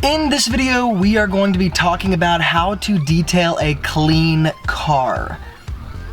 In this video, we are going to be talking about how to detail a clean car.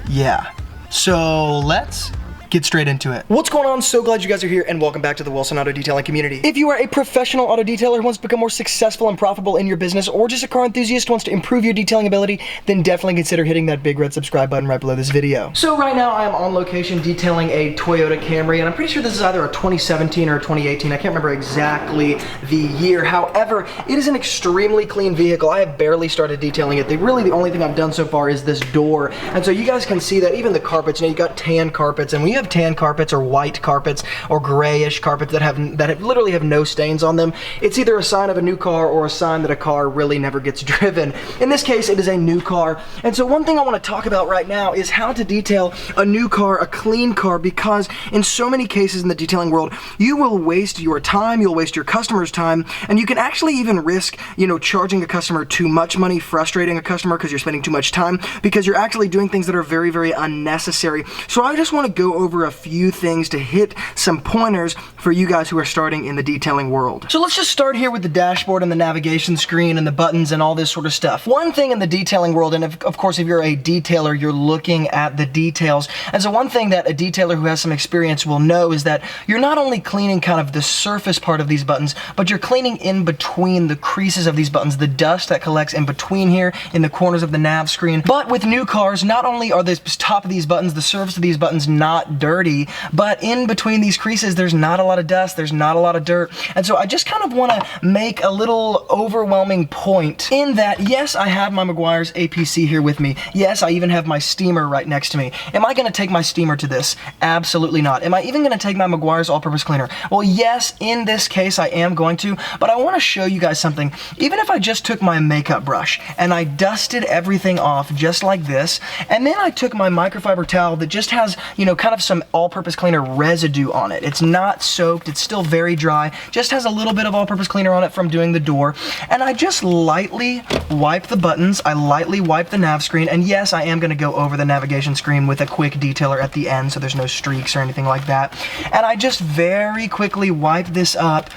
Yeah, so let's get straight into it. What's going on? So glad you guys are here and welcome back to the Wilson Auto Detailing community. If you are a professional auto detailer who wants to become more successful and profitable in your business, or just a car enthusiast who wants to improve your detailing ability, then definitely consider hitting that big red subscribe button right below this video. So right now I am on location detailing a Toyota Camry, and I'm pretty sure this is either a 2017 or a 2018. I can't remember exactly the year. However, it is an extremely clean vehicle. I have barely started detailing it. Really the only thing I've done so far is this door. And so you guys can see that even the carpets, you got tan carpets, and when you have tan carpets or white carpets or grayish carpets that literally have no stains on them, it's either a sign of a new car or a sign that a car really never gets driven. In this case, it is a new car. And so one thing I want to talk about right now is how to detail a new car, a clean car, because in so many cases in the detailing world, you will waste your time, you'll waste your customer's time, and you can actually even risk, charging a customer too much money, frustrating a customer because you're spending too much time, because you're actually doing things that are very, very unnecessary. So I just want to go over a few things to hit some pointers for you guys who are starting in the detailing world. So let's just start here with the dashboard and the navigation screen and the buttons and all this sort of stuff. One thing in the detailing world, and of course if you're a detailer, you're looking at the details. And so one thing that a detailer who has some experience will know is that you're not only cleaning kind of the surface part of these buttons, but you're cleaning in between the creases of these buttons, the dust that collects in between here in the corners of the nav screen. But with new cars, not only are the top of these buttons, the surface of these buttons not dirty, but in between these creases, there's not a lot of dust, there's not a lot of dirt. And so I just kind of want to make a little overwhelming point in that, yes, I have my Meguiar's APC here with me. Yes, I even have my steamer right next to me. Am I going to take my steamer to this? Absolutely not. Am I even going to take my Meguiar's all-purpose cleaner? Well, yes, in this case, I am going to, but I want to show you guys something. Even if I just took my makeup brush and I dusted everything off just like this, and then I took my microfiber towel that just has, kind of some all-purpose cleaner residue on it. It's not soaked, it's still very dry, just has a little bit of all-purpose cleaner on it from doing the door, and I just lightly wipe the buttons, I lightly wipe the nav screen, and yes, I am going to go over the navigation screen with a quick detailer at the end so there's no streaks or anything like that, and I just very quickly wipe this up.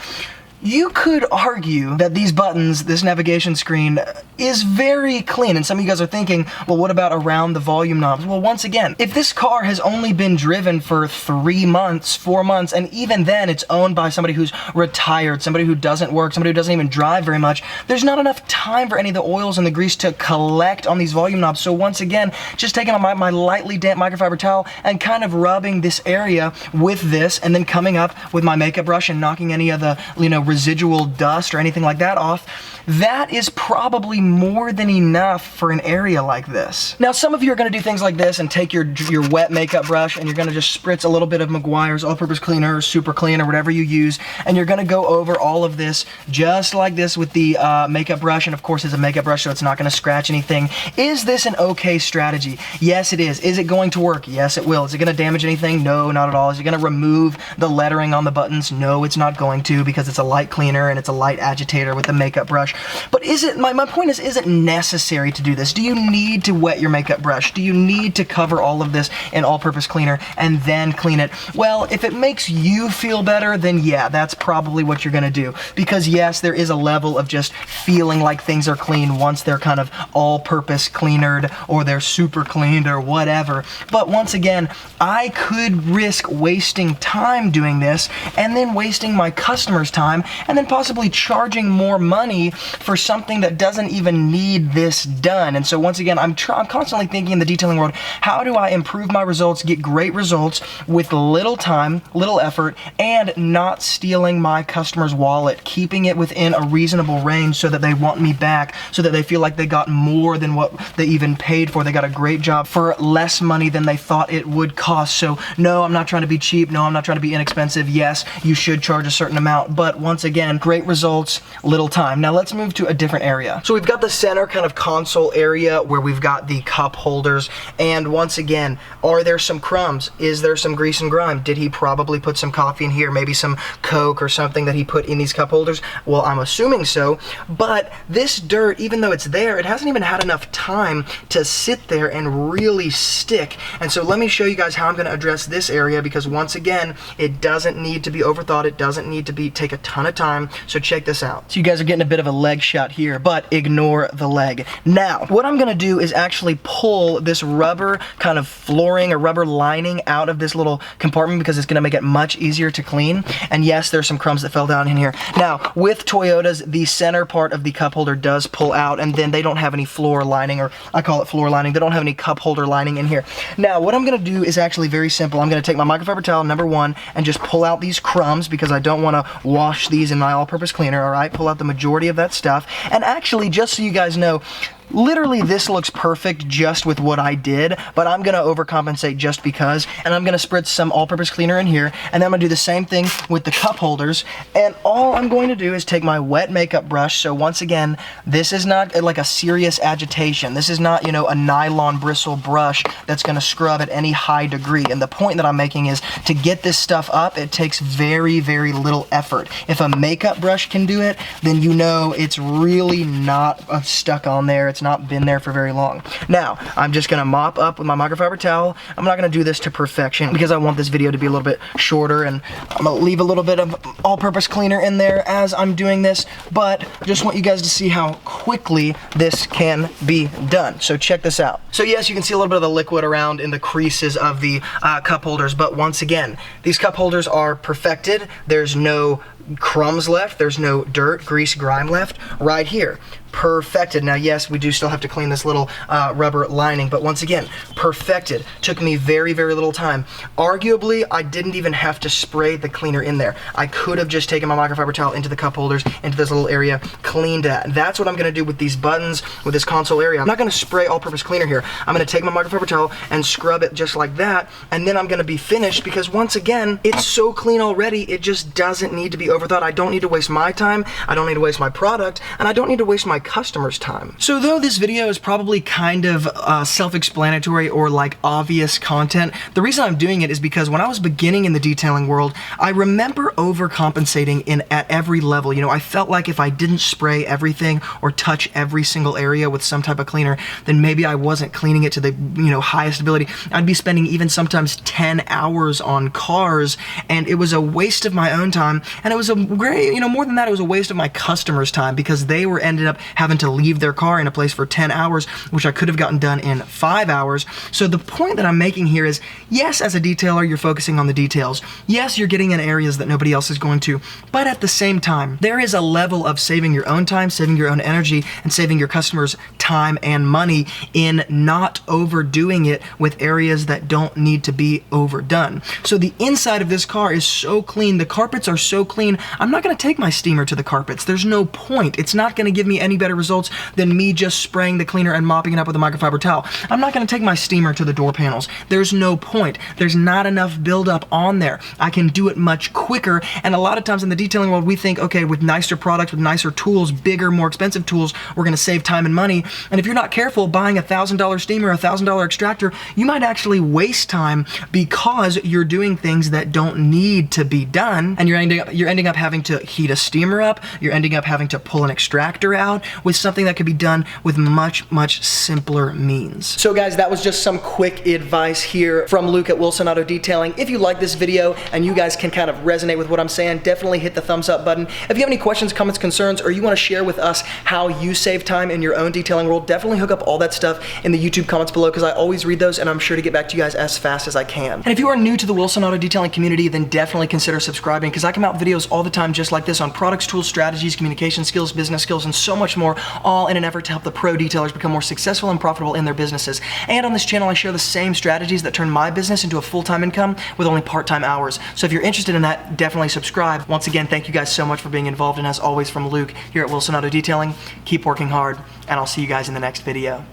You could argue that these buttons, this navigation screen, is very clean. And some of you guys are thinking, well, what about around the volume knobs? Well, once again, if this car has only been driven for 3 months, 4 months, and even then it's owned by somebody who's retired, somebody who doesn't work, somebody who doesn't even drive very much, there's not enough time for any of the oils and the grease to collect on these volume knobs. So once again, just taking my lightly damp microfiber towel and kind of rubbing this area with this, and then coming up with my makeup brush and knocking any of the, residual dust or anything like that off, that is probably more than enough for an area like this. Now, some of you are going to do things like this and take your wet makeup brush and you're going to just spritz a little bit of Meguiar's all-purpose cleaner or super clean or whatever you use, and you're going to go over all of this just like this with the makeup brush, and of course it's a makeup brush so it's not going to scratch anything. Is this an okay strategy? Yes, it is. Is it going to work? Yes, it will. Is it going to damage anything? No, not at all. Is it going to remove the lettering on the buttons? No, it's not going to, because it's a light cleaner and it's a light agitator with the makeup brush. But is it, my point is it necessary to do this? Do you need to wet your makeup brush? Do you need to cover all of this in all-purpose cleaner and then clean it? Well, if it makes you feel better, then yeah, that's probably what you're gonna do. Because yes, there is a level of just feeling like things are clean once they're kind of all-purpose cleanered or they're super cleaned or whatever. But once again, I could risk wasting time doing this and then wasting my customer's time and then possibly charging more money for something that doesn't even need this done. And so once again, I'm constantly thinking in the detailing world, how do I improve my results, get great results with little time, little effort, and not stealing my customer's wallet, keeping it within a reasonable range so that they want me back, so that they feel like they got more than what they even paid for. They got a great job for less money than they thought it would cost. So no, I'm not trying to be cheap. No, I'm not trying to be inexpensive. Yes, you should charge a certain amount, but once again, great results, little time. Now let's move to a different area. So we've got the center kind of console area where we've got the cup holders, and once again, are there some crumbs? Is there some grease and grime? Did he probably put some coffee in here, maybe some Coke or something that he put in these cup holders? Well, I'm assuming so, but this dirt, even though it's there, it hasn't even had enough time to sit there and really stick. And so let me show you guys how I'm going to address this area, because once again, it doesn't need to be overthought. It doesn't need to take a ton ton of time, so check this out. So you guys are getting a bit of a leg shot here, but ignore the leg. Now, what I'm gonna do is actually pull this rubber kind of flooring or rubber lining out of this little compartment because it's gonna make it much easier to clean. And yes, there's some crumbs that fell down in here. Now, with Toyotas, the center part of the cup holder does pull out, and then they don't have any floor lining, or I call it floor lining. They don't have any cup holder lining in here. Now, what I'm gonna do is actually very simple. I'm gonna take my microfiber towel, number one, and just pull out these crumbs because I don't wanna wash these in my all-purpose cleaner, all right? Pull out the majority of that stuff. And actually, just so you guys know, literally this looks perfect just with what I did, but I'm gonna overcompensate just because, and I'm gonna spritz some all-purpose cleaner in here, and then I'm gonna do the same thing with the cup holders, and all I'm going to do is take my wet makeup brush. So once again, this is not like a serious agitation. This is not, you know, a nylon bristle brush that's gonna scrub at any high degree, and the point that I'm making is to get this stuff up, it takes very, very little effort. If a makeup brush can do it, then you know it's really not stuck on there. It's not been there for very long. Now, I'm just gonna mop up with my microfiber towel. I'm not gonna do this to perfection because I want this video to be a little bit shorter, and I'm gonna leave a little bit of all-purpose cleaner in there as I'm doing this, but just want you guys to see how quickly this can be done. So check this out. So yes, you can see a little bit of the liquid around in the creases of the cup holders, but once again, these cup holders are perfected. There's no crumbs left, there's no dirt, grease, grime left right here. Perfected. Now yes, we do still have to clean this little rubber lining, but once again, perfected. Took me very, very little time. Arguably, I didn't even have to spray the cleaner in there. I could have just taken my microfiber towel into the cup holders, into this little area, cleaned that. That's what I'm gonna do with these buttons, with this console area. I'm not gonna spray all-purpose cleaner here. I'm gonna take my microfiber towel and scrub it just like that, and then I'm gonna be finished because once again, it's so clean already, it just doesn't need to be overthought. I don't need to waste my time, I don't need to waste my product, and I don't need to waste my customers' time. So though this video is probably kind of self-explanatory or like obvious content, the reason I'm doing it is because when I was beginning in the detailing world, I remember overcompensating at every level. You know, I felt like if I didn't spray everything or touch every single area with some type of cleaner, then maybe I wasn't cleaning it to the, you know, highest ability. I'd be spending even sometimes 10 hours on cars, and it was a waste of my own time, and it was a great, you know, more than that, it was a waste of my customers' time because they were ended up having to leave their car in a place for 10 hours, which I could have gotten done in 5 hours. So the point that I'm making here is, yes, as a detailer, you're focusing on the details. Yes, you're getting in areas that nobody else is going to, but at the same time, there is a level of saving your own time, saving your own energy, and saving your customers' time and money in not overdoing it with areas that don't need to be overdone. So the inside of this car is so clean, the carpets are so clean, I'm not gonna take my steamer to the carpets. There's no point. It's not gonna give me any better results than me just spraying the cleaner and mopping it up with a microfiber towel. I'm not gonna take my steamer to the door panels. There's no point. There's not enough buildup on there. I can do it much quicker, and a lot of times in the detailing world, we think, okay, with nicer products, with nicer tools, bigger, more expensive tools, we're gonna save time and money, and if you're not careful, buying a $1,000 steamer, a $1,000 extractor, you might actually waste time because you're doing things that don't need to be done, and you're ending up having to heat a steamer up, you're ending up having to pull an extractor out with something that could be done with much, much simpler means. So guys, that was just some quick advice here from Luke at Wilson Auto Detailing. If you like this video and you guys can kind of resonate with what I'm saying, definitely hit the thumbs up button. If you have any questions, comments, concerns, or you want to share with us how you save time in your own detailing world, definitely hook up all that stuff in the YouTube comments below because I always read those and I'm sure to get back to you guys as fast as I can. And if you are new to the Wilson Auto Detailing community, then definitely consider subscribing because I come out with videos all the time just like this on products, tools, strategies, communication skills, business skills, and so much more, all in an effort to help the pro detailers become more successful and profitable in their businesses. And on this channel, I share the same strategies that turn my business into a full-time income with only part-time hours. So if you're interested in that, definitely subscribe. Once again, thank you guys so much for being involved, and as always from Luke here at Wilson Auto Detailing, keep working hard, and I'll see you guys in the next video.